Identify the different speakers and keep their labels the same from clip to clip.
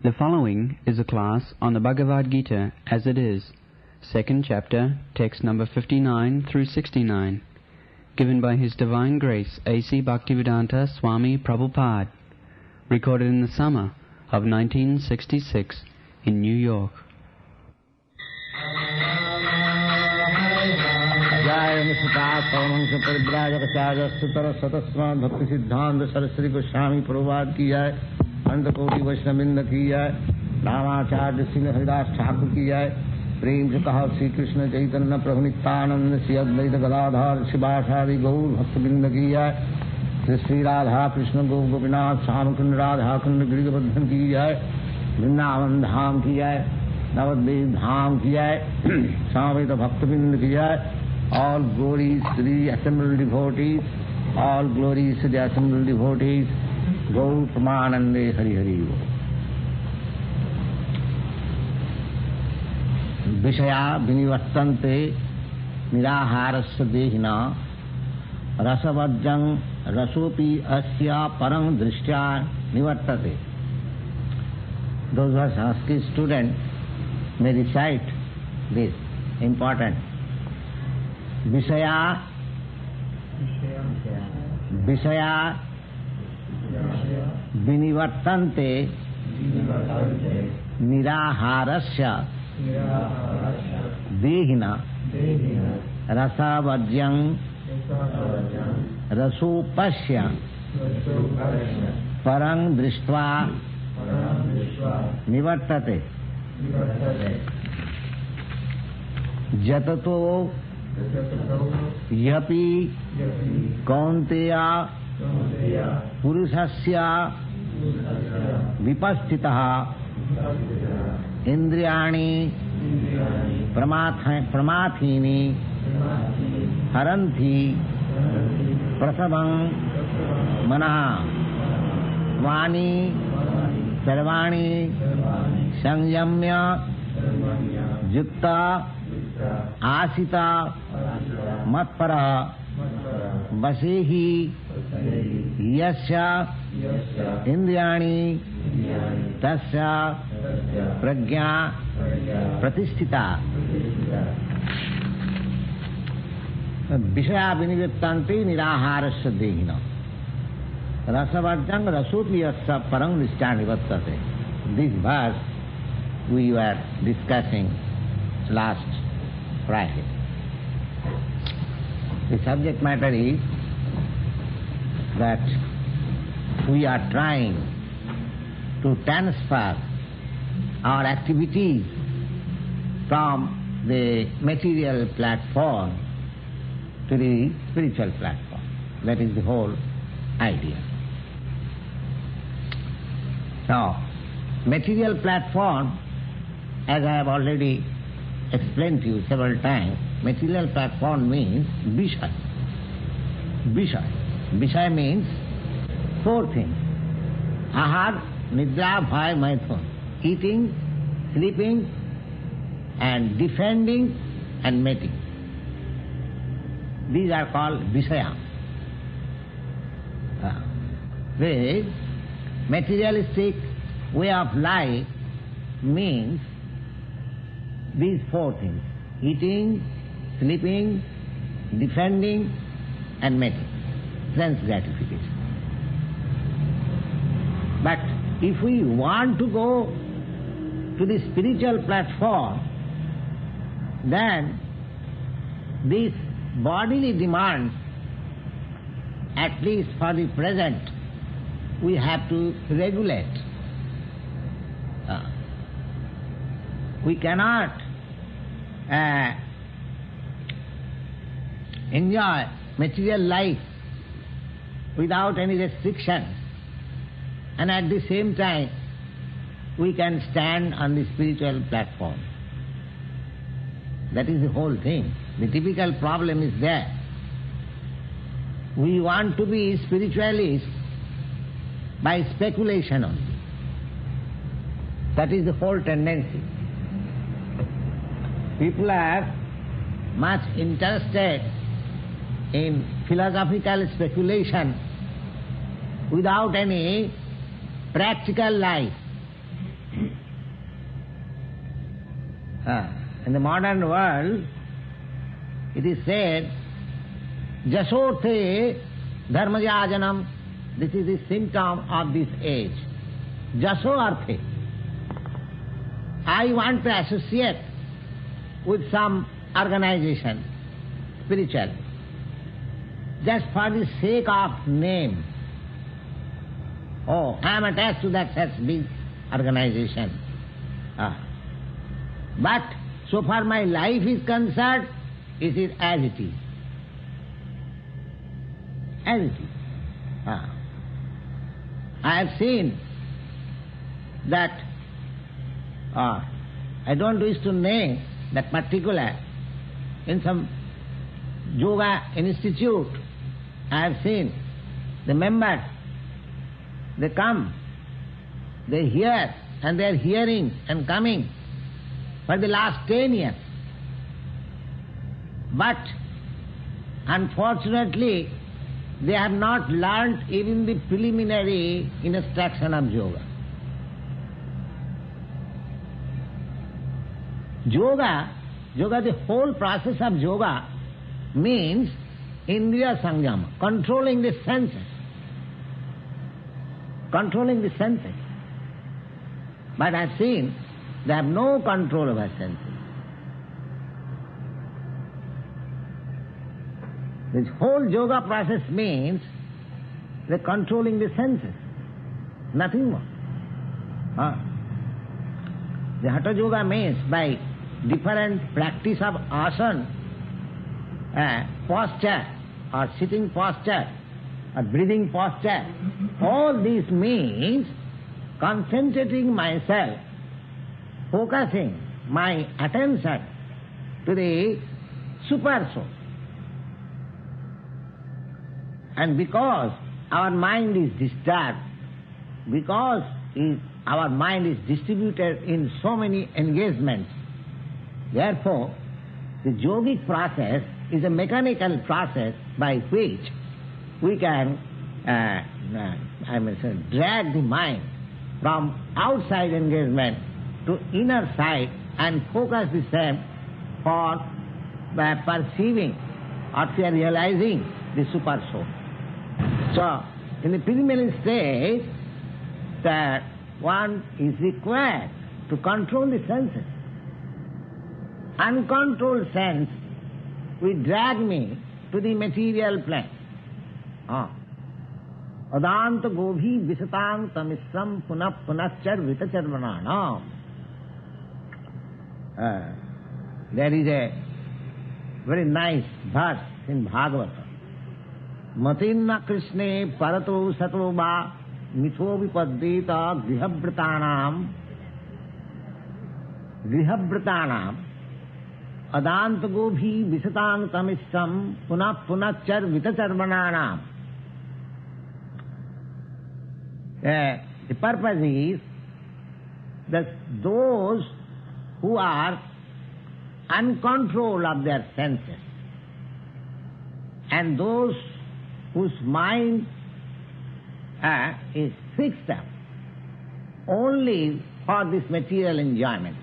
Speaker 1: The following is a class on the Bhagavad Gita as it is, second chapter, text number 59 through 69, given by His Divine Grace A.C. Bhaktivedanta Swami Prabhupada, recorded in the summer of 1966 in New York.
Speaker 2: भक्ति सिद्धांत सरस्वती गोस्वामी प्रभुपाद की जाए, अंत कोटि वैष्णविंद की जाए, रामाचार्य श्री हरिदास ठाकुर की जाए, प्रेम से कहा श्री कृष्ण चैतन्य प्रभु नित्यानंद श्री अद्वैत गदाधर शिवासादि गौर भक्तबिंद की जाए, श्री श्री राधा कृष्ण गोपीनाथ श्यामकुंड राधा कुंड गिरिवर्धन की जाए, वृंदावन धाम की जाए, नवद्वीप धाम की जाए, समवेत भक्तबिंद की जाए. All glories to the assembled devotees, all glories to the assembled devotees, Gaur Pramanande Hari Hari. Vishaya vinivartante niraharasya dehina rasavajjang rasopi asya parang drishtya nivartate. Those who are Sanskrit students may recite this important. Vishaya vinivartante niraharasya dehina rasavajjang rasopasya parang drishtva nivartate. Jatato yapi kaunteya purusasya vipastitaha indriyani pramathini haranthi prasabang manaha vani sarvani sanjamya yukta आसिता मत्परः वसेहि यस्य इंद्रियाणि तस्य प्रज्ञा प्रतिष्ठिता. विषया विनिवृत्तान्ते निराहारस्य देहिनः रसवर्जं रसोपि यस्य परं दृष्ट्या निवर्तते. This verse we were discussing last Friday. The subject matter is that we are trying to transfer our activities from the material platform to the spiritual platform. That is the whole idea. Now, material platform, as I have already explained to you several times, material platform means Vishaya. Vishaya means four things. Ahar, Nidra, Bhai, Maithun. Eating, sleeping, and defending, and mating. These are called Vishaya. The materialistic way of life means these four things: eating, sleeping, defending, and mating, sense gratification. But if we want to go to the spiritual platform, then these bodily demands, at least for the present, we have to regulate. We cannot enjoy material life without any restrictions, and at the same time we can stand on the spiritual platform. That is the whole thing. The typical problem is there. We want to be spiritualists by speculation only. That is the whole tendency. People are much interested in philosophical speculation without any practical life. In the modern world, it is said, Jasothe dharmajajanam. This is the symptom of this age. Jaso arthe. I want to associate with some organization, spiritual, just for the sake of name. Oh, I am attached to that such big organization. But so far my life is concerned, it is as it is. As it is. I have seen that, I don't wish to name that particular, in some yoga institute, I have seen the members, they come, they hear, and they are hearing and coming for the last 10 years. But unfortunately, they have not learnt even the preliminary instruction of yoga. Yoga, the whole process of yoga means indriya sangyama, controlling the senses. Controlling the senses. But I've seen they have no control over senses. This whole yoga process means they're controlling the senses, nothing more. The Hatha Yoga means by different practice of asana, posture, or sitting posture, or breathing posture, all this means concentrating myself, focusing my attention to the super soul. And because our mind is disturbed, because our mind is distributed in so many engagements, therefore the yogic process is a mechanical process by which we can drag the mind from outside engagement to inner side and focus the same for perceiving or for realizing the super soul. So, in the preliminary stage, that one is required to control the senses. Uncontrolled sense will drag me to the material plane. Adanta gobhi visatang tamisram punap punachar vitacharvananam. There is a very nice verse in Bhagavata. Matinna Krishne parato sato va mitho vipaddeta grihabhratanam adanta gobhi visatang tamisram punachar vitacharvananam. The purpose is that those who are uncontrolled of their senses and those whose mind is fixed up only for this material enjoyment,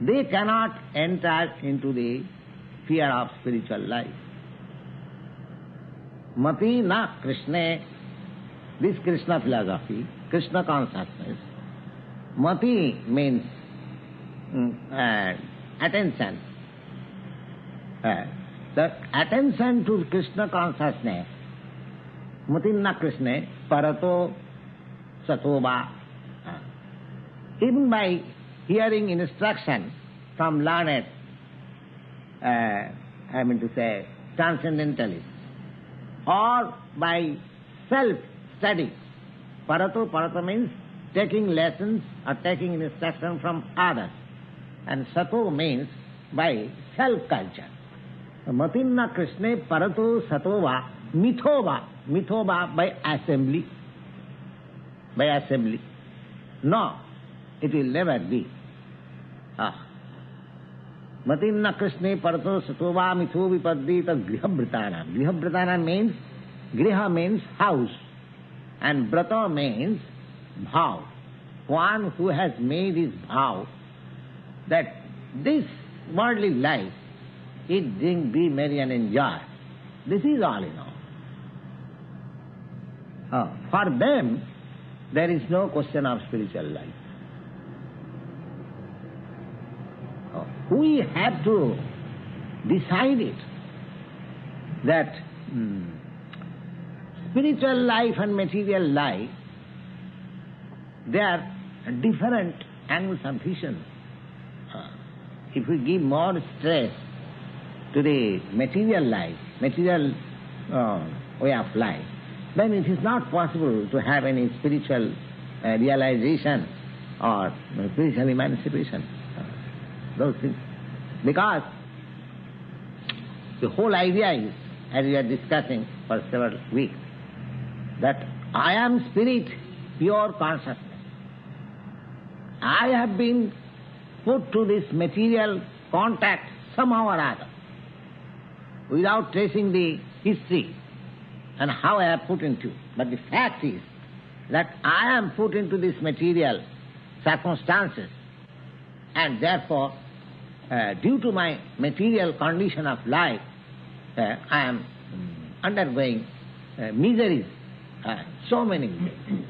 Speaker 2: they cannot enter into the sphere of spiritual life. Mati na Krishna, this Krishna philosophy, Krishna consciousness. Mati means attention. The attention to Krishna consciousness, Matinna Krishna, parato satova. Even by hearing instruction from learned, transcendentalists, or by self-study. Parato means taking lessons or taking instruction from others. And sato means by self-culture. Matinna Krishna parato satova mitova by assembly. By assembly. No, it will never be. Matinna Krishna parato satova mitho vipaddita grihabhratana. Grihabhratana means, griha means house, and brata means bhav. one who has made his vow that this worldly life, eat, drink, be merry and enjoy, this is all in all. For them, there is no question of spiritual life. We have to decide it, that spiritual life and material life, they are different angles of vision. If we give more stress to the material life, material way of life, then it is not possible to have any spiritual realization or spiritual emancipation. Those things. Because the whole idea is, as we are discussing for several weeks, that I am spirit, pure consciousness. I have been put to this material contact somehow or other, without tracing the history and how I have put into. But the fact is that I am put into this material circumstances, and therefore, due to my material condition of life, I am undergoing miseries, so many miseries.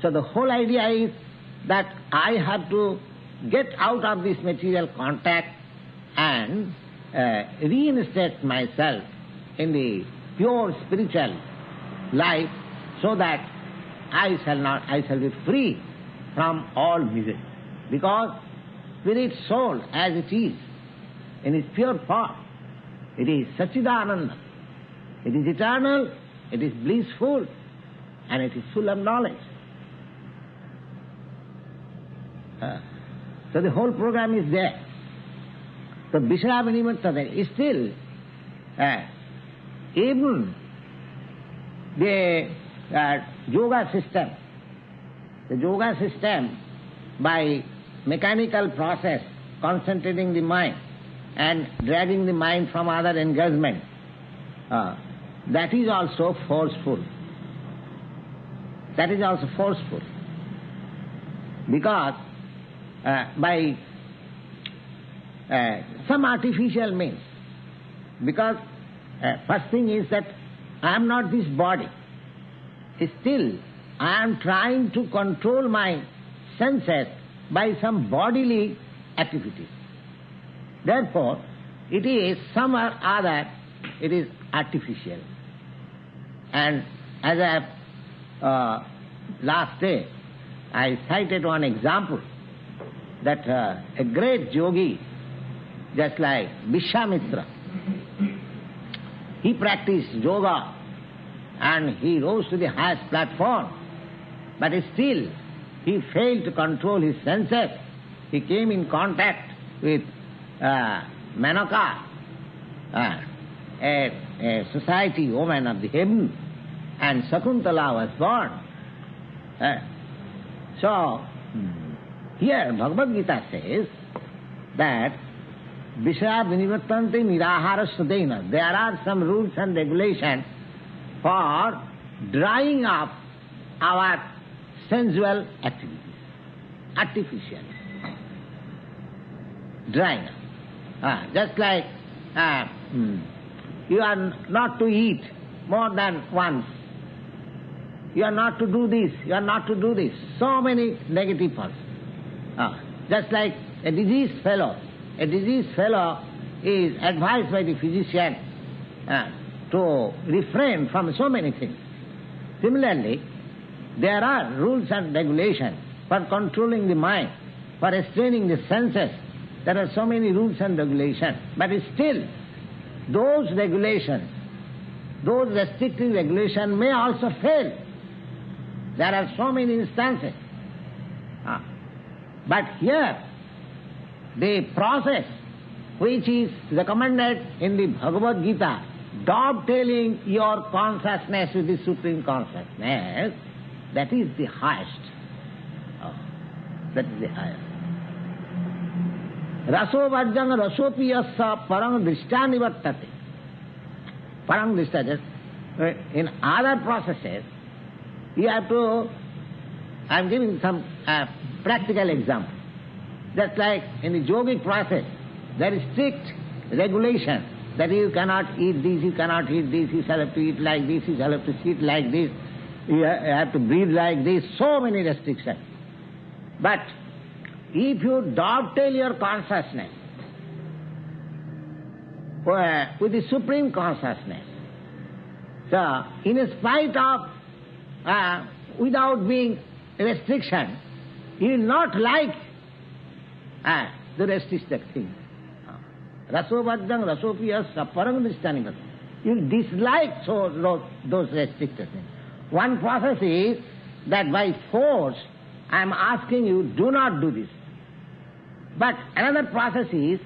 Speaker 2: So the whole idea is that I have to get out of this material contact and reinstate myself in the pure spiritual life, so that I shall be free from all misery. Because spirit soul as it is, in its pure form, it is Satchidananda. It is eternal, it is blissful, and it is full of knowledge. So the whole program is there. So Vishaya Vinivartana is still even the yoga system by mechanical process, concentrating the mind and dragging the mind from other engagement, that is also forceful. That is also forceful. Because by some artificial means, because first thing is that I am not this body. Still, I am trying to control my senses by some bodily activities. Therefore, it is some or other, it is artificial. And as I last day, I cited one example that a great yogi, just like Vishwamitra, he practiced yoga and he rose to the highest platform, but still he failed to control his senses. He came in contact with Manaka, a society woman of the heaven, and Sakuntala was born. So, here Bhagavad Gita says that Vishaya Vinivartante Nirahara Sudena. There are some rules and regulations for drying up our sensual activities, artificial drying up. Just like you are not to eat more than once. You are not to do this, you are not to do this. So many negative thoughts. Just like a diseased fellow. A diseased fellow is advised by the physician to refrain from so many things. Similarly, there are rules and regulations for controlling the mind, for restraining the senses. There are so many rules and regulations. But still, those regulations, those restrictive regulations may also fail. There are so many instances. But here, the process which is recommended in the Bhagavad Gita, dovetailing your consciousness with the Supreme Consciousness, that is the highest. That is the highest. Raso vajjang rasopi yassa parang drishta nivartate. Parang drishta, just in other processes, you have to I'm giving some practical example. Just like in the yogic process, there is strict regulation that you cannot eat this, you cannot eat this, you shall have to eat like this, you shall have to sit like this, you have to breathe like this, so many restrictions. But if you dovetail your consciousness with the Supreme Consciousness, so in spite of, without being restriction, you will not like the restricted things. Rasovajjang rasopiyasya parang drishtani. You will dislike those restricted things. One process is that by force I am asking you, do not do this. But another process is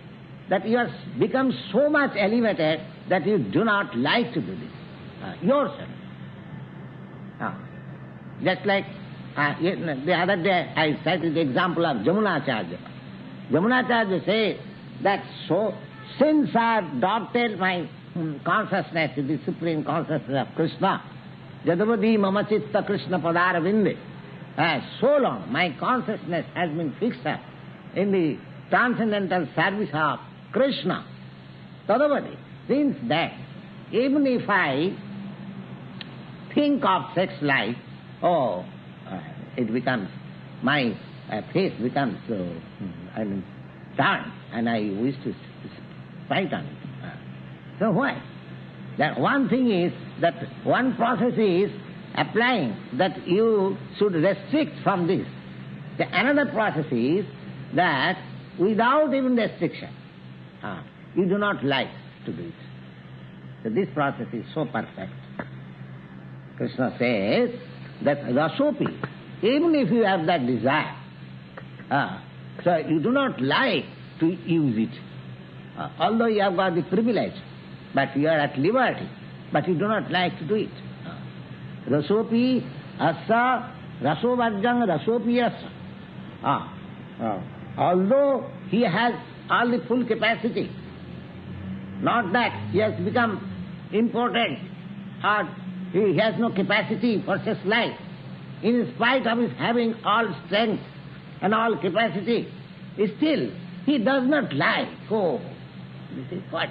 Speaker 2: that you have become so much elevated that you do not like to do this yourself. Just like the other day I cited the example of Jamunacharya. Jamunacharya says that so since I have dovetailed my consciousness to the Supreme Consciousness of Krishna, Jadavadi mama chitta Krishna padara vinde, so long my consciousness has been fixed up in the transcendental service of Krishna. Tadavadi, since that, even if I think of sex life, it becomes, my face becomes turned, and I wish to fight on it. So why? That one thing is, that one process is applying that you should restrict from this. The another process is that without even restriction, you do not like to do it. So this process is so perfect. Krishna says that rasopi, even if you have that desire, so you do not like to use it, although you have got the privilege, but you are at liberty, but you do not like to do it. Rasopi asa rasovajjang rasopi asa. Although he has all the full capacity, not that he has become important or he has no capacity for such life. In spite of his having all strength and all capacity, still he does not like. This is what?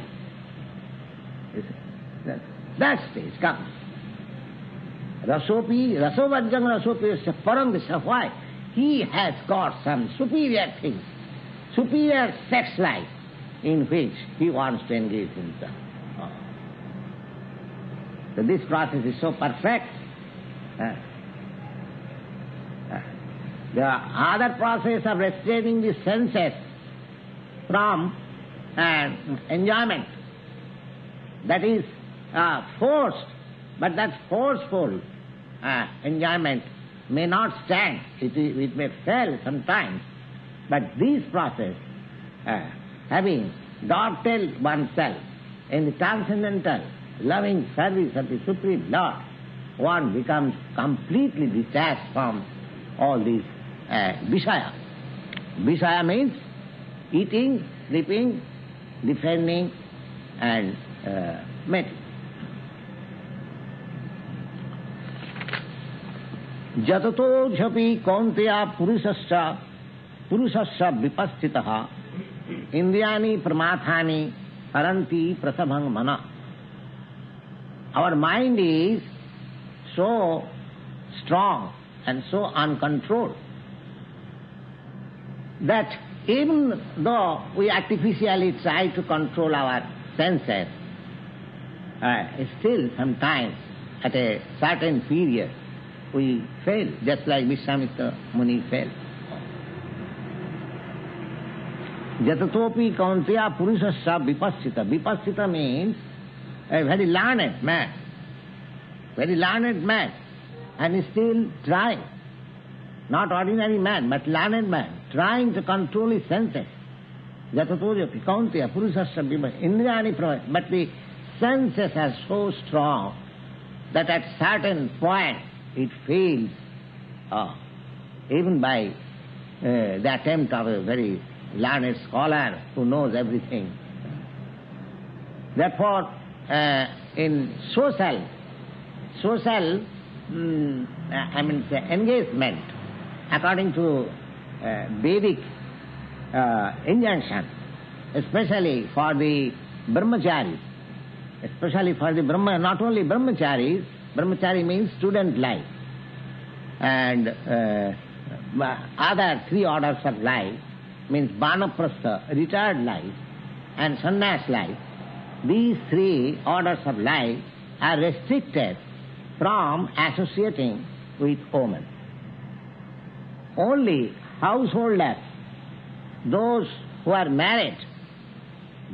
Speaker 2: That stage comes. Rasovajjang rasopi is param disha. Why? He has got some superior things, superior sex life in which he wants to engage himself. So this process is so perfect. The other process of restraining the senses from enjoyment, that is forced, but that forceful enjoyment may not stand, it may fail sometimes. But this process, having dovetailed oneself in the transcendental loving service of the Supreme Lord, one becomes completely detached from all these Vishaya. Vishaya means eating, sleeping, defending and mating. Jatato jhapi kaunteya purushasya vipasthitaha indriyani pramathani haranti prasabhang mana. Our mind is so strong and so uncontrolled that even though we artificially try to control our senses, still sometimes at a certain period we fail, just like Vishwamitra Muni failed. Jatatopi kaunteya purushasya vipasthita. Vipasthita means a very learned man, and still trying, not ordinary man, but learned man, trying to control his senses. Jatatopi kaunteya purushasya vipasthita. Indriyani prama. But the senses are so strong that at certain point it fails, even by the attempt of a very learned scholar who knows everything. Therefore, in social engagement, according to Vedic injunction, especially for the brahmacharis, especially for the not only brahmacharis, brahmachari means student life, and other three orders of life means vanaprastha, retired life, and sannyas life. These three orders of life are restricted from associating with women. Only householders, those who are married,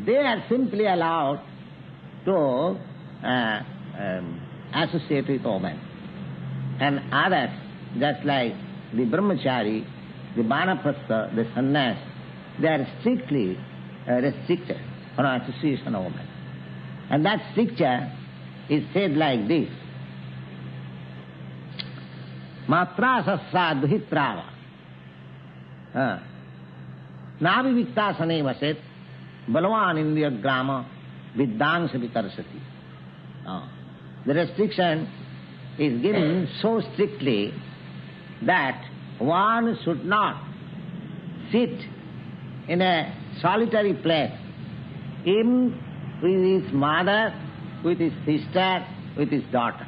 Speaker 2: they are simply allowed to associate with women. And others, just like the brahmachari, the vanaprastha, the sannyas, they are strictly restricted from association of women. And that stricture is said like this: Matra sassa duhitrava navivikta sane vaset balavan indriya grama viddangsa vitarsati. The restriction is given so strictly that one should not sit in a solitary place, even with his mother, with his sister, with his daughter.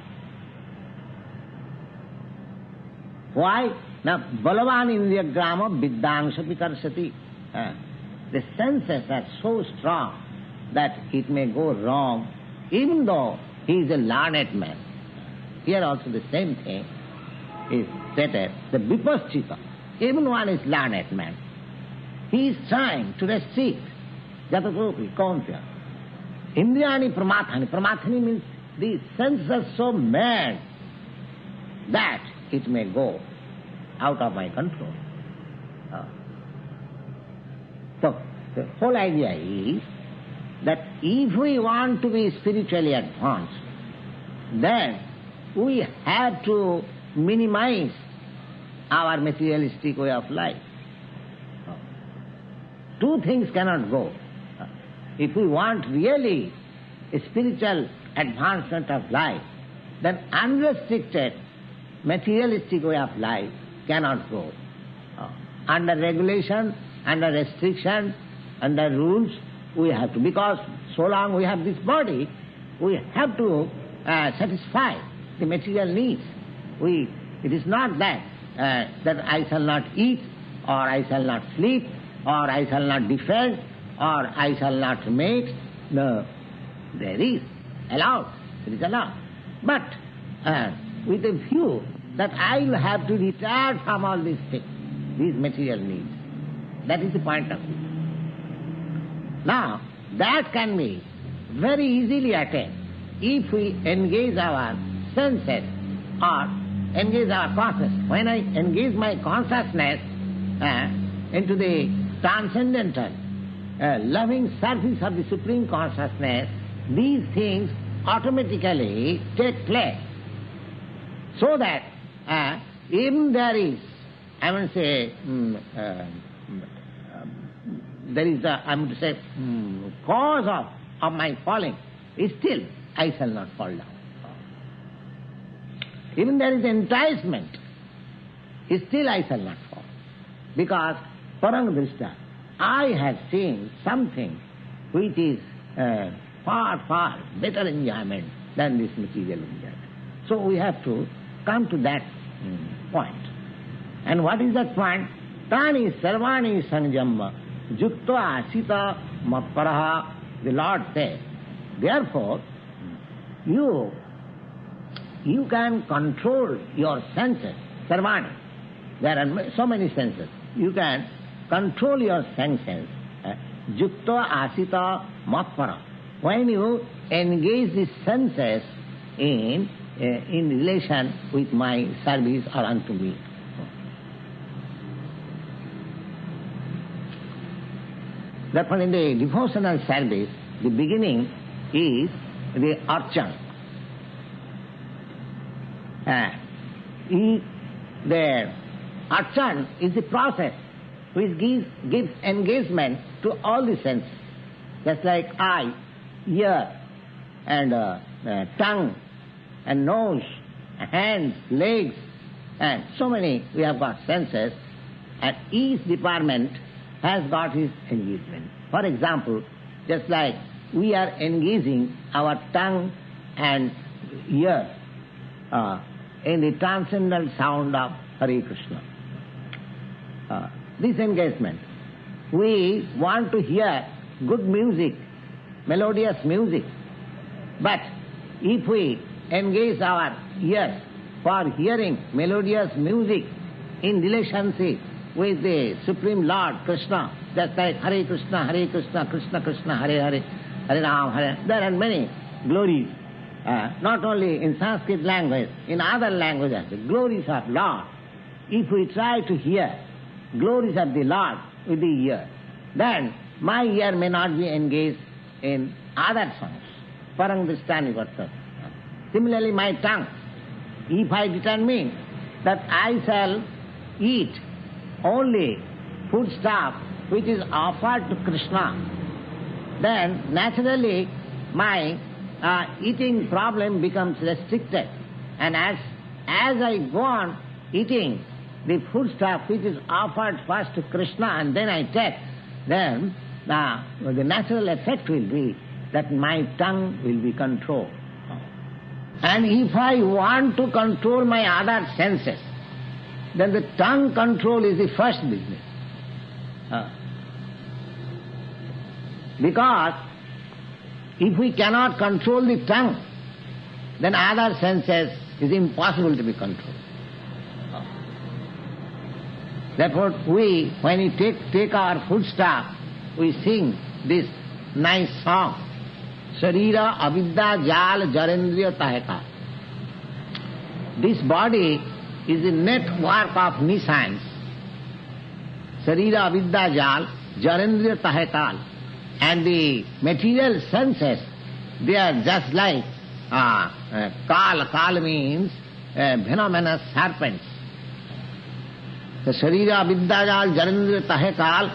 Speaker 2: Why? Now, balavan indriya grama viddangsa vitarsati. The senses are so strong that it may go wrong, even though he is a learned man. Here also the same thing is stated. The vipaschita, even one is learned man, he is trying to restrict jatakopi, kauntya. Indriyani pramathani. Pramathani means the senses are so mad that it may go out of my control. So, the whole idea is that if we want to be spiritually advanced, then we have to minimize our materialistic way of life. Two things cannot go. If we want really a spiritual advancement of life, then unrestricted materialistic way of life cannot go. Under regulation, under restriction, under rules, we have to, because so long we have this body, we have to satisfy the material needs. It is not that I shall not eat, or I shall not sleep, or I shall not defend, or I shall not mate. No, there is allowed. It is allowed. But with a view that I will have to retire from all these things, these material needs. That is the point of view. Now, that can be very easily attained if we engage our senses or engage our consciousness. When I engage my consciousness into the transcendental, loving service of the Supreme Consciousness, these things automatically take place. So that even there is, I would say, there is a, I would say, cause of my falling, still I shall not fall down. Even there is enticement, still I shall not fall. Because parang drishta, I have seen something which is far, far better enjoyment than this material enjoyment. So we have to come to that point. And what is that point? Tani sarvani sanjamma juktva asita matparaha. The Lord says, therefore, you can control your senses. Sarvani. There are so many senses. You can control your senses. Juktva asita matpara. When you engage the senses in relation with my service or unto me. Therefore, in the devotional service, the beginning is the archan. The archan is the process which gives engagement to all the senses, just like eye, ear, and tongue, and nose, hands, legs, And so many, we have got senses, and each department has got its engagement. For example, just like we are engaging our tongue and ear in the transcendental sound of Hare Krishna. This engagement. We want to hear good music, melodious music. But if we engage our ears for hearing melodious music in relationship with the Supreme Lord Krishna, just like Hare Krishna, Krishna Krishna, Hare Hare, Hare Ram, Hare. There are many glories, not only in Sanskrit language, in other languages, the glories of Lord. If we try to hear glories of the Lord with the ear, then my ear may not be engaged in other songs. Parang Drishtani Varta. Similarly, my tongue, if I determine that I shall eat only foodstuff which is offered to Krishna, then naturally my eating problem becomes restricted. And as I go on eating the foodstuff which is offered first to Krishna and then I take, then the natural effect will be that my tongue will be controlled. And if I want to control my other senses, then the tongue control is the first business. Because if we cannot control the tongue, then other senses is impossible to be controlled. Therefore, we, when we take our foodstuff, we sing this nice song, Srila avidya jal jarendriya taheka. This body is a network of nescience. Srila avidya jal jarendriya tahekal. And the material senses, they are just like kal. Kal means venomous serpents. The Sharira Vidyajal Jarendra Tahekal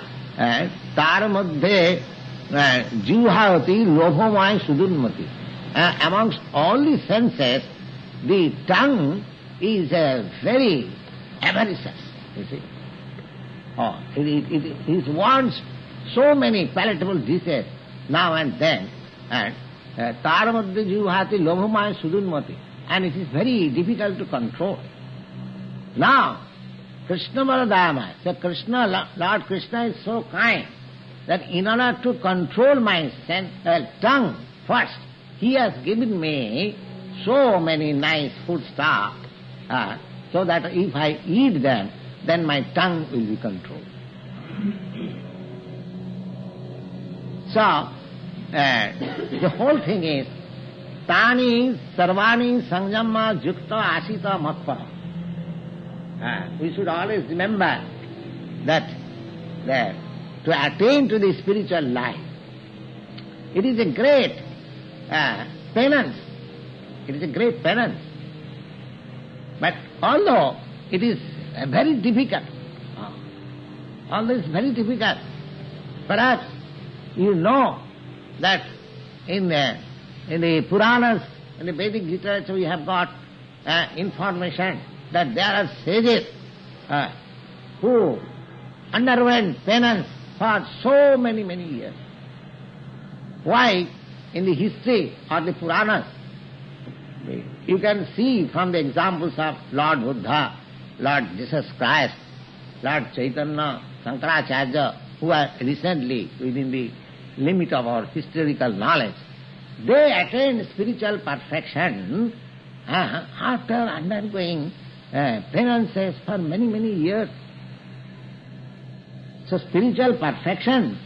Speaker 2: Tar Madhye Juhavati Lobhamaya Sudurmati. Amongst all the senses, the tongue is very avaricious, you see. It wants so many palatable dishes now and then, and Tar Madhye Juhavati Lobhamaya Sudurmati. And it is very difficult to control. Now, Krishna Baladama, so Lord Krishna is so kind that in order to control my tongue first, He has given me so many nice foodstuff, so that if I eat them, then my tongue will be controlled. So, the whole thing is, Tani Sarvani Sanjama Jukta Asita Matpara. We should always remember that to attain to the spiritual life, it is a great penance. It is a great penance. But although it is very difficult, perhaps you know that in the Puranas, in the Vedic literature, we have got information that there are sages who underwent penance for so many years. Why? In the history of the Puranas, you can see from the examples of Lord Buddha, Lord Jesus Christ, Lord Chaitanya, Shankaracharya, who are recently within the limit of our historical knowledge, they attained spiritual perfection after undergoing penances for many years. So spiritual perfection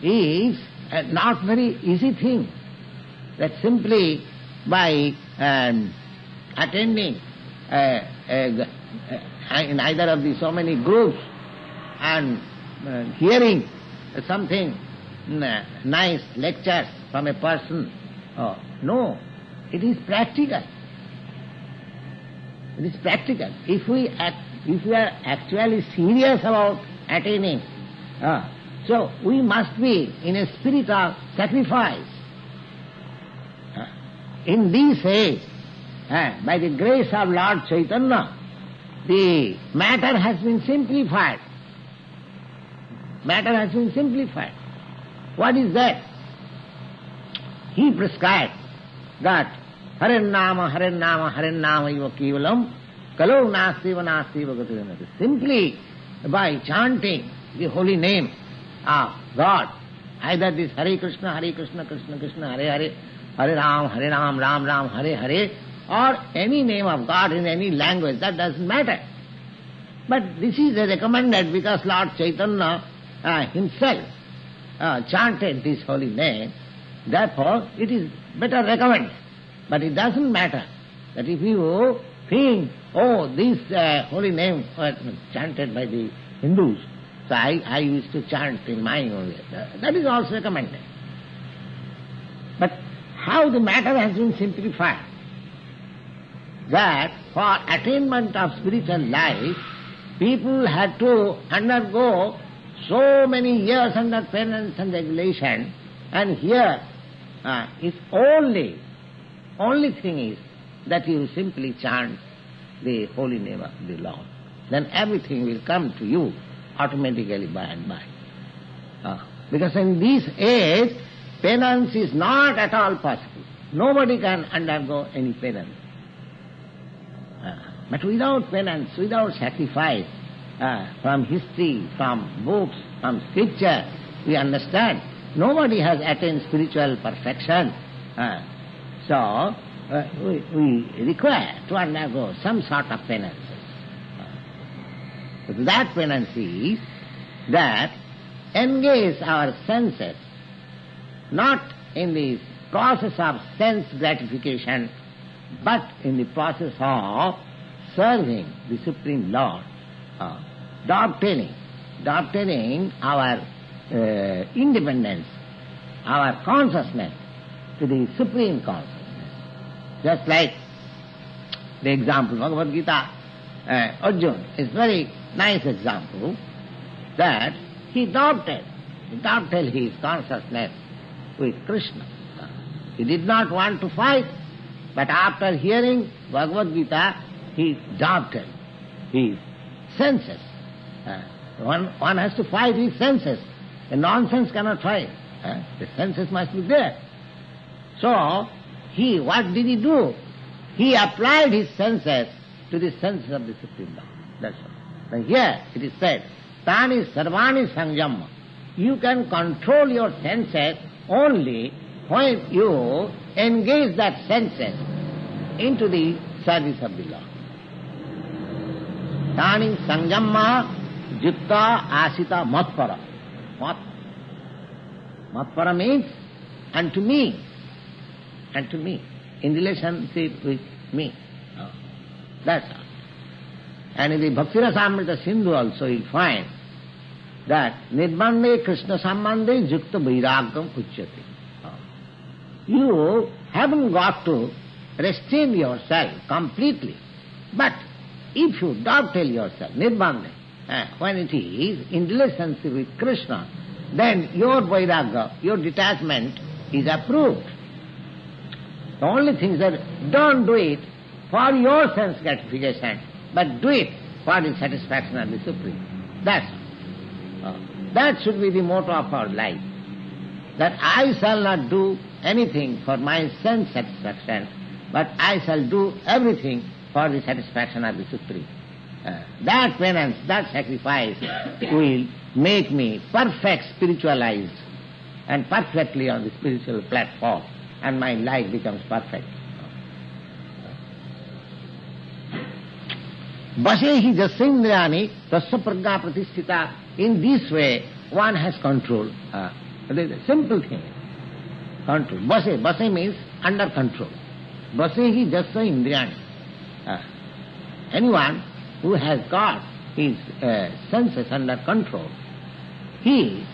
Speaker 2: is not very easy thing. That simply by attending in either of the so many groups and hearing something nice lectures from a person. No, it is practical. It is practical. If we are actually serious about attaining, so we must be in a spirit of sacrifice. In this age, by the grace of Lord Chaitanya, the matter has been simplified. Matter has been simplified. What is that? He prescribed that Haren Nama, Haren Nama, Haren Nama iva kevalam kalau nastiva nastiva gatiranati. Simply by chanting the holy name of God, either this Hare Krishna, Hare Krishna, Krishna Krishna, Hare Hare, Hare Ram, Ram Ram, Hare Hare, or any name of God in any language, that doesn't matter. But this is recommended because Lord Chaitanya himself chanted this holy name, therefore it is better recommended. But it doesn't matter that if you think, oh, this holy name was chanted by the Hindus, so I used to chant in my own way. That is also recommended. But how the matter has been simplified, that for attainment of spiritual life, people had to undergo so many years under penance and regulation, and here is only thing is that you simply chant the holy name of the Lord. Then everything will come to you automatically by and by. Because in this age, penance is not at all possible. Nobody can undergo any penance. But without penance, without sacrifice, from history, from books, from scripture, we understand nobody has attained spiritual perfection. So we require to undergo some sort of penance. That penance is that engage our senses not in the process of sense gratification, but in the process of serving the Supreme Lord, dovetailing our independence, our consciousness to the Supreme Consciousness. Just like the example, Bhagavad Gita, Arjuna is very nice example that he dovetailed his consciousness with Krishna. He did not want to fight, but after hearing Bhagavad Gita, he dovetailed his senses. One has to fight his senses. The nonsense cannot fight. The senses must be there. So, what did he do? He applied his senses to the senses of the Supreme Lord. That's all. And here it is said, Tani sarvani sanjama. You can control your senses only when you engage that senses into the service of the Lord. Tani sanjama jutta asita matpara. Matpara means unto me, in relationship with me. That's all. And in the Bhakti Rasamrita Sindhu also you'll find that Nirbande Krishna Sambandhe Jukta Vairagam Uchyate. You haven't got to restrain yourself completely, but if you dovetail yourself, Nirbande, when it is in relationship with Krishna, then your Vairagya, your detachment is approved. The only thing is that don't do it for your sense gratification, but do it for the satisfaction of the Supreme. That should be the motto of our life. That I shall not do anything for my sense satisfaction, but I shall do everything for the satisfaction of the Supreme. That penance, that sacrifice will make me perfect spiritualized and perfectly on the spiritual platform, and my life becomes perfect. Basehi jasindriyani tasya prajna pratisthita. In this way, one has control. It is a simple thing. Control. Base means under control. Basehi jasya indriyani. Anyone who has got his senses under control, he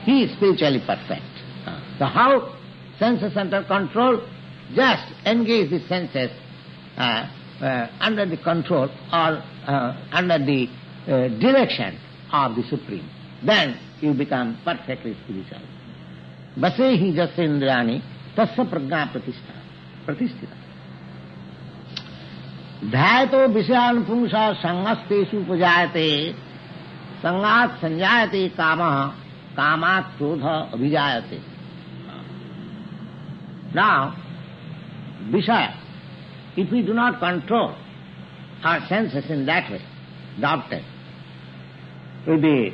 Speaker 2: is spiritually perfect. So how senses under control? Just engage the senses under the control or under the direction of the Supreme. Then you become perfectly spiritual. Basehi jasya indrani tasya prajna pratisthita. Dhyato vishayan pumsa sangastesu pujayate sangat sanjayate kama kamat krodha abhijayate. Now, Vishaya, if we do not control our senses in that way, doubted, with the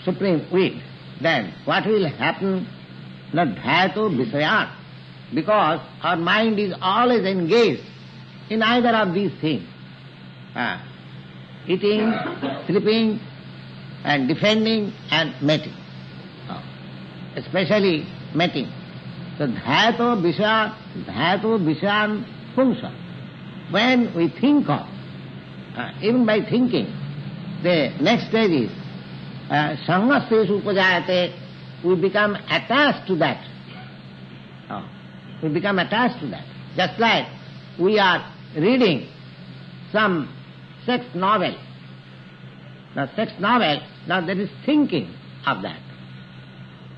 Speaker 2: supreme will, then what will happen? Not dhyato visayan, because our mind is always engaged in either of these things. Eating, sleeping, and defending, and mating. Especially mating. So dhyato visayan pumsa. When we think of, even by thinking, the next stage is sangastesu upajayate, we become attached to that. We become attached to that. Just like we are reading some sex novel. Now sex novel, now there is thinking of that.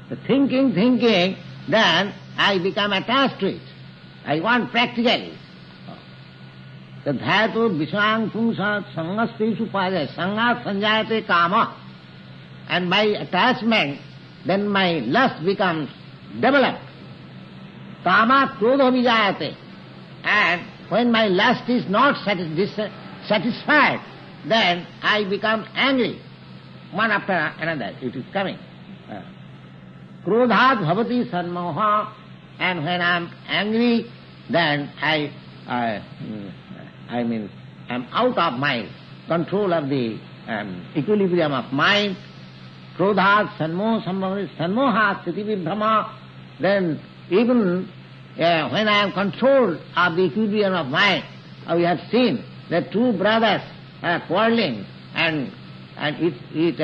Speaker 2: The thinking, then I become attached to it. I want practically. The dhyato vishayan pumsa sangastesu upajayate, sangat sanjayate kama. And by attachment, then my lust becomes developed. Kama krodha vijayate. And when my lust is not satisfied, then I become angry. One after another, it is coming. Krodhat bhavati sanmoha. And when I am angry, then I'm out of my control of the equilibrium of mind. Krodhat sanmoha sthiti vibhrama. Then even when I am controlled of the equilibrium of mind, we have seen that two brothers are quarreling, and it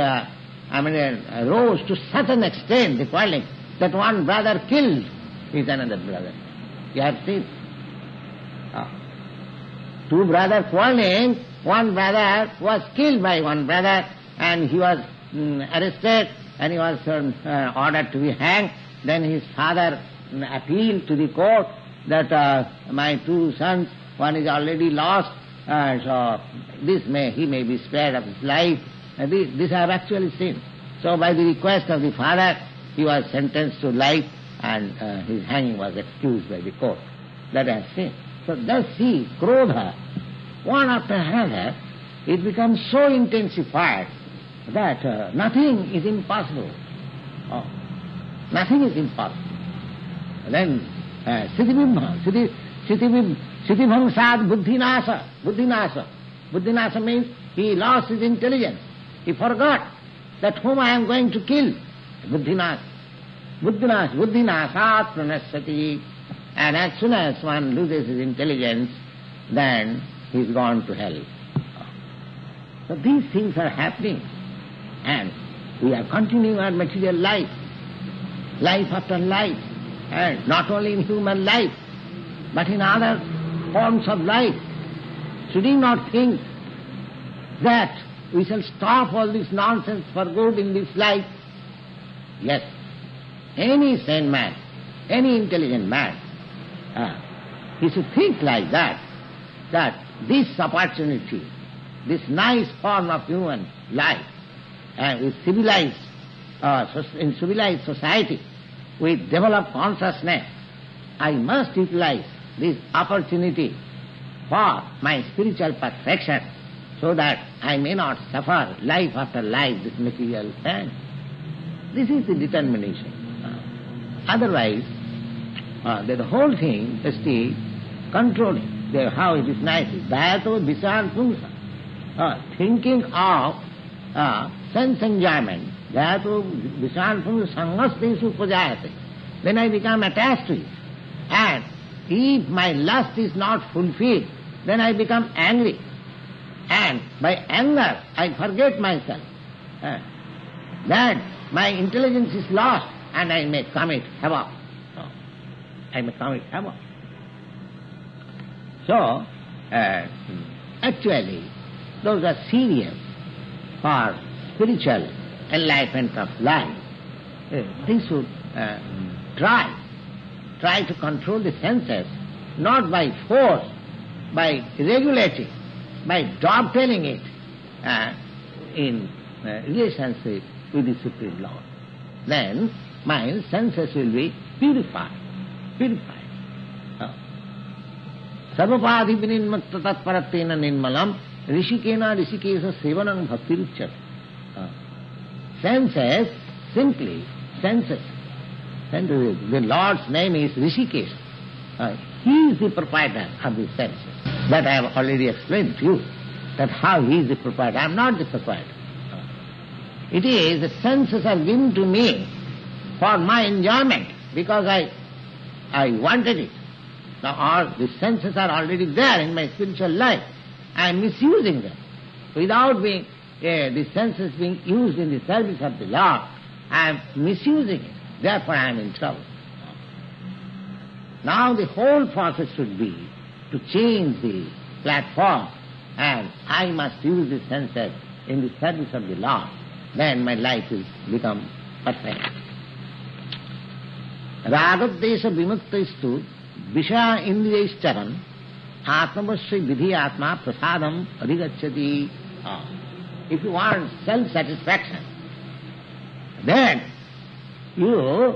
Speaker 2: rose to such an extent, the quarreling, that one brother killed his another brother. You have seen. Two brothers quarreling, one brother was killed by one brother, and he was arrested, and he was ordered to be hanged. Then his father appealed to the court that my two sons, one is already lost, so he may be spared of his life. This I have actually seen. So by the request of the father, he was sentenced to life, and his hanging was excused by the court. That I have seen. So thus see, krodha, one after another, it becomes so intensified that nothing is impossible. Nothing is impossible. Then siddhibhamsad buddhinasa. Buddhinasa means he lost his intelligence. He forgot that whom I am going to kill. Buddhinasat pranasati. And as soon as one loses his intelligence, then he is gone to hell. So these things are happening, and we are continuing our material life after life, and not only in human life, but in other forms of life. Should we not think that we shall stop all this nonsense for good in this life? Yes. Any sane man, any intelligent man, he should think like that this opportunity, this nice form of human life, with in civilized society, with developed consciousness, I must utilize this opportunity for my spiritual perfection, so that I may not suffer life after life this material pain. This is the determination. Otherwise, the whole thing is the controlling. How it is nice. Dhyato visayan pumsa. Thinking of sense enjoyment. Dhyato visayan pumsa sangastesu upajayate. Then I become attached to it. And if my lust is not fulfilled, then I become angry. And by anger, I forget myself. That my intelligence is lost, and I may commit havoc. So, actually, those are serious for spiritual enlightenment of life. They should try to control the senses, not by force, by regulating, by dovetailing it in relationship with the Supreme Lord, then my senses will be purified. Sarvapadhi vinimmatta tatparatena nirmalam rishikena rishikesa sevanam bhakti ruchyate. Senses, simply senses. The Lord's name is Rishikesh. He is the proprietor of the senses. That I have already explained to you, that how he is the proprietor. I am not the proprietor. It is the senses are given to me for my enjoyment, because I wanted it. Now all the senses are already there in my spiritual life. I am misusing them. Without being the senses being used in the service of the Lord, I am misusing it. Therefore I am in trouble. Now the whole process should be to change the platform, and I must use the senses in the service of the Lord. Then my life will become perfect. Ragadesha vimuktaistu visha indriyaischcharan atmavasya vidhi atma prasadam adhigacchati. If you want self-satisfaction, then you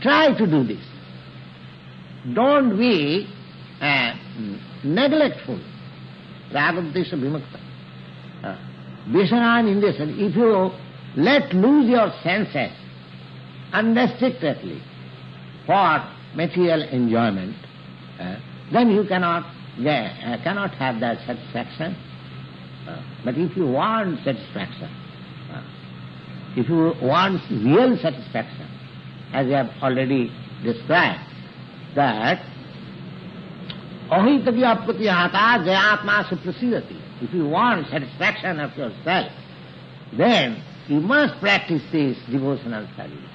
Speaker 2: try to do this. Don't be neglectful. Ragadesha vimukta. Vishana indriyaischcharan. If you let loose your senses unrestrictedly for material enjoyment, then you cannot have that satisfaction. But if you want satisfaction, if you want real satisfaction, as I have already described, that ahitavyapatihata jayatma suprasidati. If you want satisfaction of yourself, then you must practice this devotional service.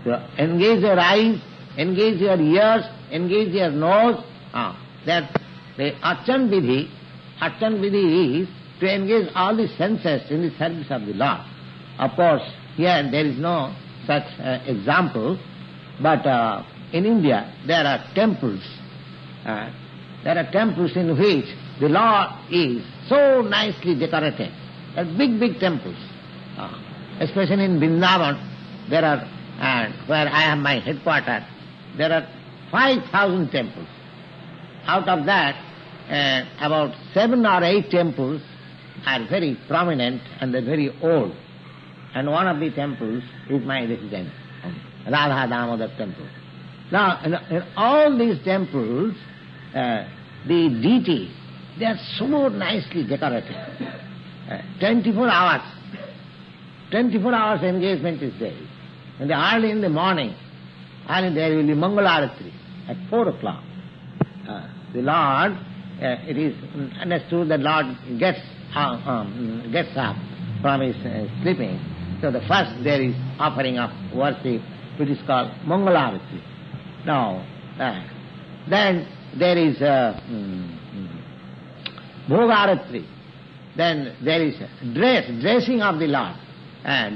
Speaker 2: So engage your eyes, engage your ears, engage your nose. That the Archan Vidhi is to engage all the senses in the service of the Lord. Of course, here there is no such example, but in India there are temples. There are temples in which the Lord is so nicely decorated. There are big temples. Especially in Vrindavan, there are, where I have my headquarters, there are 5,000 temples. Out of that, about 7 or 8 temples are very prominent and they're very old. And one of the temples is my residence, Radha Damodar temple. Now, in all these temples, the deities, they are so nicely decorated. 24 hours engagement is there. And early in the morning, there will be Mangalarati at 4 o'clock. The Lord, it is understood that Lord gets up from his sleeping. So the first there is offering of worship, which is called Mangalarati. Now, then there is Bhogaratri. Then there is dressing of the Lord,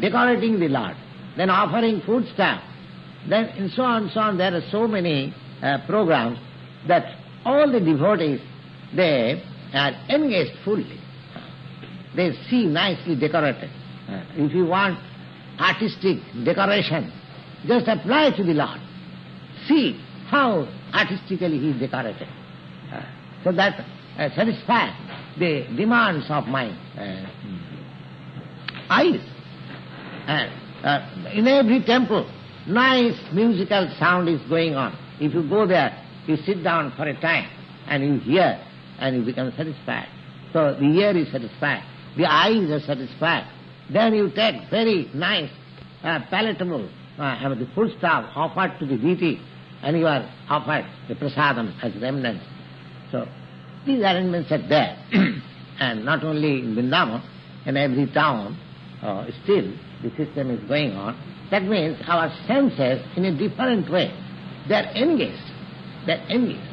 Speaker 2: decorating the Lord, then offering food stuff, then and so on. There are so many programs that all the devotees, they are engaged fully. They see nicely decorated. If you want artistic decoration, just apply to the Lord. See how artistically he is decorated. So that satisfies the demands of my eyes. In every temple, nice musical sound is going on. If you go there, you sit down for a time and you hear and you become satisfied. So the ear is satisfied, the eyes are satisfied. Then you take very nice, palatable, the food stuff offered to the deity, and you are offered the prasadam as remnants. So these arrangements are there. And not only in Vrindavan, in every town, still the system is going on. That means our senses, in a different way, they are engaged. They are engaged.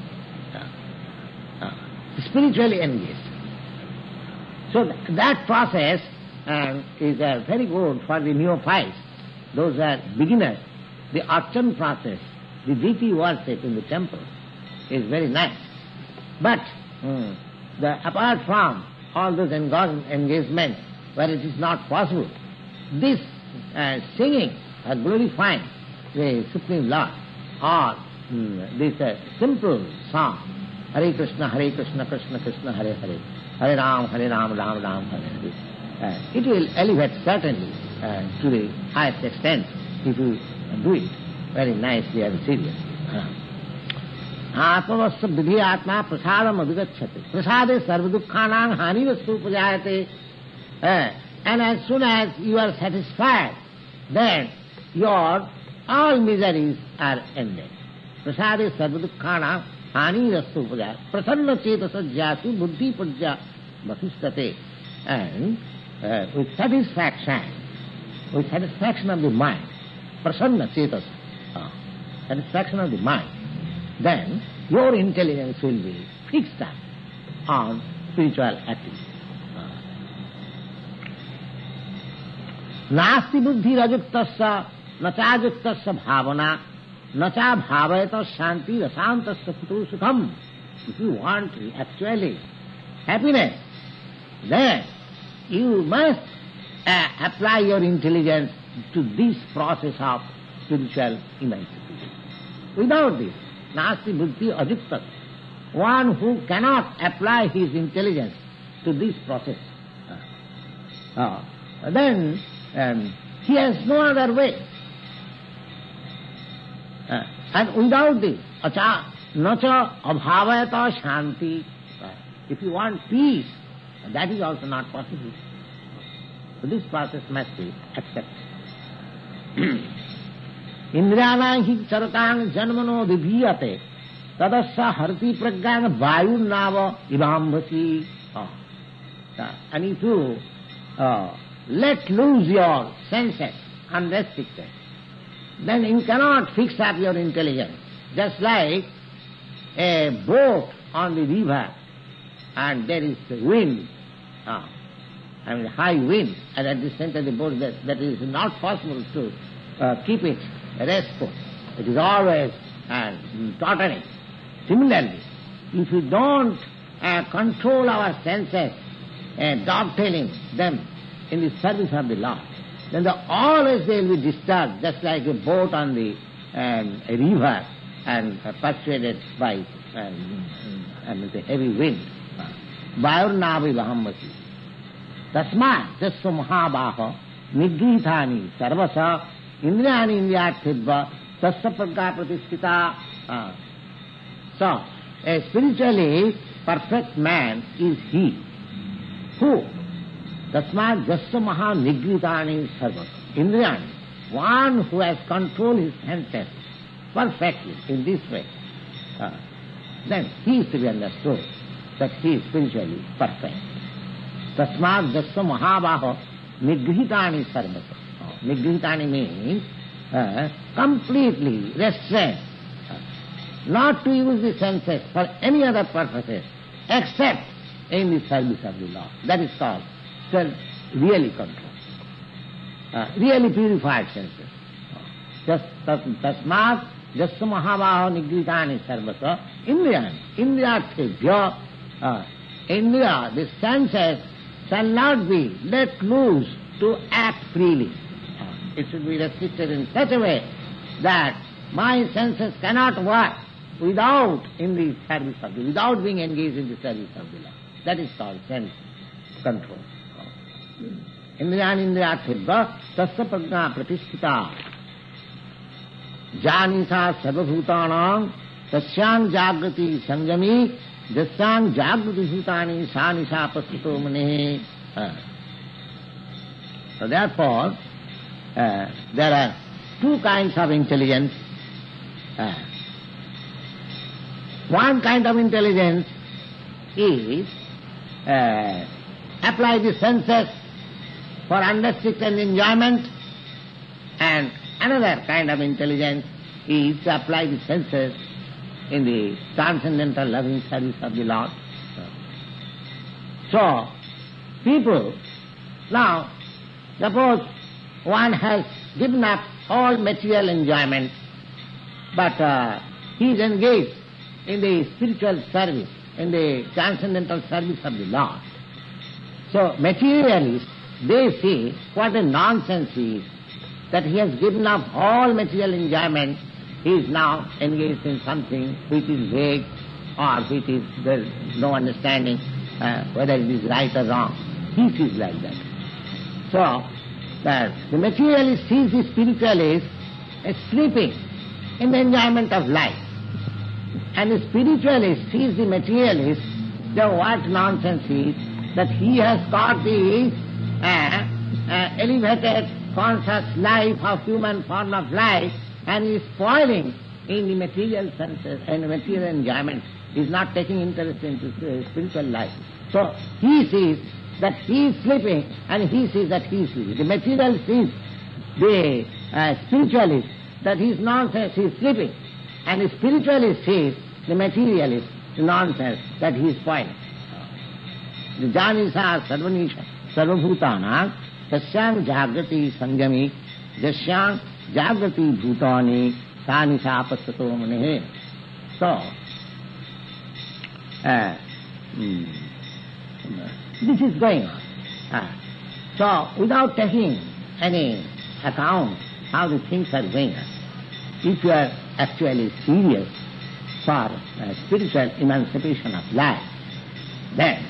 Speaker 2: Spiritually engaged. So that process is very good for the neophytes. Those are beginners. The Archan process the deity worship in the temple is very nice. But apart from all those engagements where it is not possible, this singing or glorifying the Supreme Lord, or this simple song, Hare Krishna, Krishna Krishna, Hare Hare, Hare Ram, Ram Ram, Hare Hare, it will elevate certainly to the highest extent if you do it very nicely and serious. Atmavasya vidhi atma prasadam abhigacchati. Prasade sarva dukkhanam hanivastu upajayate. And as soon as you are satisfied, then your all miseries are ended. Prasade sarva dukkhanam hanivastu upajayate. Prasanna cetasa jyatu buddhi pajya vasistate. And with satisfaction of the mind, prasanna cetasa, satisfaction of the mind, then your intelligence will be fixed up on spiritual activity. Nasti buddhi rajuktasya nachajuktasya bhavana nacha bhavayata shanti rasantasya putu sukham. If you want actually happiness, then you must apply your intelligence to this process of spiritual emancipation. Without this, nasti buddhi ajuktasya, one who cannot apply his intelligence to this process, then he has no other way. And without this, nacha abhavayata shanti, if you want peace, that is also not possible. So this process must be accepted. Indriyana hi charatang janmano vibhiyate tadasya harti prajnana vayurnava ivambhasi. And if you let loose your senses unrestricted, then you cannot fix up your intelligence. Just like a boat on the river, and there is wind, high wind, and at the center of the boat that is not possible to keep it restful. It is always tottering. Similarly, if you don't control our senses, dovetailing them in the service of the Lord, then always they will be disturbed, just like a boat on the a river and persuaded by the heavy wind. Vayurnavi vahambasi. Tasmat jasya mahabaha nigrihitani sarvasa indriyani indriyarthidva tasya prajna pratisthita. So, a spiritually perfect man is he who tasmat jasya maha nigrihitani sarvasa indriyani, one who has controlled his senses perfectly in this way, then he is to be understood that he is spiritually perfect. Tasmat jasya mahabaha nigrihitani sarvasa. Nigrihitani means completely restrained, not to use the senses for any other purposes except in the service of the Lord. That is called really control, really purified senses. Tasmat jasya mahabaha nigrihitani sarvasa indriyani indriyarthebhya. Indriya, the senses, shall not be let loose to act freely. It should be restricted in such a way that my senses cannot work without being engaged in the service of the Lord. That is called sense control. Indriyani indriyarthebhya tasya prajna pratisthita. Janisa sarvabhutanam tasyang jagrati sanjami jasyang jagrati bhutani sa nisha pasthito mane. So therefore, there are two kinds of intelligence. One kind of intelligence is apply the senses for unrestricted enjoyment, and another kind of intelligence is to apply the senses in the transcendental loving service of the Lord. So, people, now, suppose one has given up all material enjoyment but he is engaged in the spiritual service, in the transcendental service of the Lord. So materialists, they see what a nonsense he is, that he has given up all material enjoyment, he is now engaged in something which is vague or which is, there is no understanding whether it is right or wrong. He sees like that. So, that the materialist sees the spiritualist as sleeping in the enjoyment of life. And the spiritualist sees the materialist, that what nonsense he is, that he has got the elevated conscious life of human form of life and is spoiling in the material senses and material enjoyment. He is not taking interest into spiritual life. So he sees that he is sleeping and he sees that he is sleeping. The material sees the spiritualist that he is nonsense, he is sleeping. And the spiritualist sees the materialist, the nonsense, that he is spoiling. The Janisa Sarvanisha Sarvabhutana Tasyam Jagrati Sanjami Jasyam Jagrati Bhutani Tanisa Pasato Manehe. So, this is going on. So, without taking any account how the things are going on, if you are actually serious for spiritual emancipation of life, then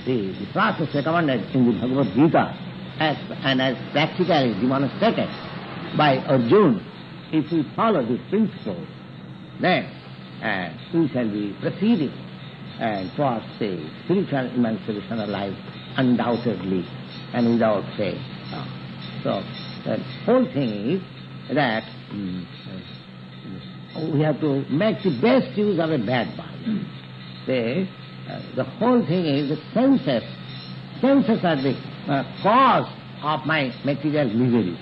Speaker 2: the process recommended in the Bhagavad Gita as practically demonstrated by Arjuna, if we follow this principle, then we shall be proceeding towards the spiritual emancipation of life undoubtedly and without fail. So the whole thing is that we have to make the best use of a bad body. The whole thing is that senses are the cause of my material misery.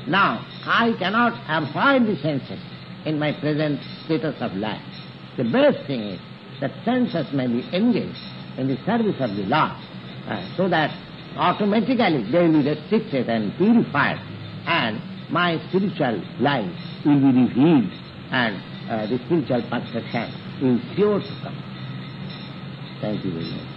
Speaker 2: Now, I cannot avoid the senses in my present status of life. The best thing is that senses may be engaged in the service of the Lord, so that automatically they will be restricted and purified, and my spiritual life will be revealed, and the spiritual perfection will sure to come. Thank you very much.